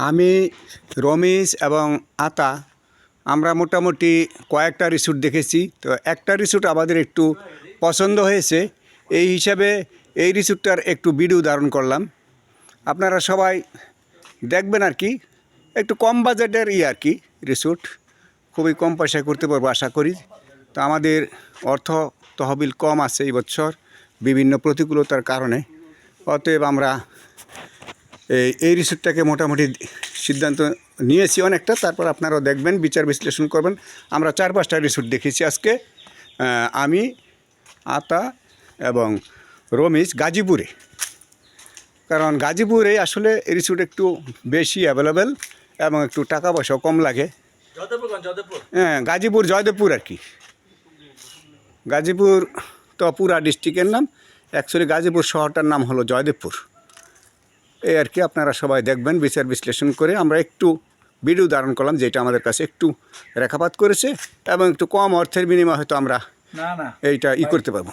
আমি রমেশ এবং আতা আমরা মোটামুটি কয়েকটা রিসোর্ট দেখেছি। তো একটা রিসোর্ট আমাদের একটু পছন্দ হয়েছে, এই হিসাবে এই রিসোর্টটার একটু ভিডিও ধারণ করলাম। আপনারা সবাই দেখবেন আর কি, একটু কম বাজেটের আর কি রিসোর্ট, খুবই কম পয়সায় করতে পারবো আশা করি। তো আমাদের অর্থ তহবিল কম আছে এই বছর বিভিন্ন প্রতিকূলতার কারণে, অতএব আমরা এই রিসোর্টটাকে মোটামুটি সিদ্ধান্ত নিয়েছি অনেকটা। তারপর আপনারাও দেখবেন, বিচার বিশ্লেষণ করবেন। আমরা 4-5টা রিসোর্ট দেখেছি আজকে, আমি, আতা এবং রমেশ গাজীপুরে। কারণ গাজীপুরে আসলে রিসোর্ট একটু বেশি অ্যাভেলেবেল এবং একটু টাকা পয়সাও কম লাগে। হ্যাঁ, গাজীপুর জয়দেবপুর আর কি। গাজীপুর তো পুরা ডিস্ট্রিক্টের নাম, অ্যাকচুয়ালি গাজীপুর শহরটার নাম হলো জয়দেবপুর। এই আর কি, আপনারা সবাই দেখবেন বিচার বিশ্লেষণ করে। আমরা একটু ভিডিও ধারণ করলাম যেটা আমাদের কাছে একটু রেখাপাত করেছে, এবং একটু কম অর্থের বিনিময়ে হয়তো আমরা এইটা করতে পারবো।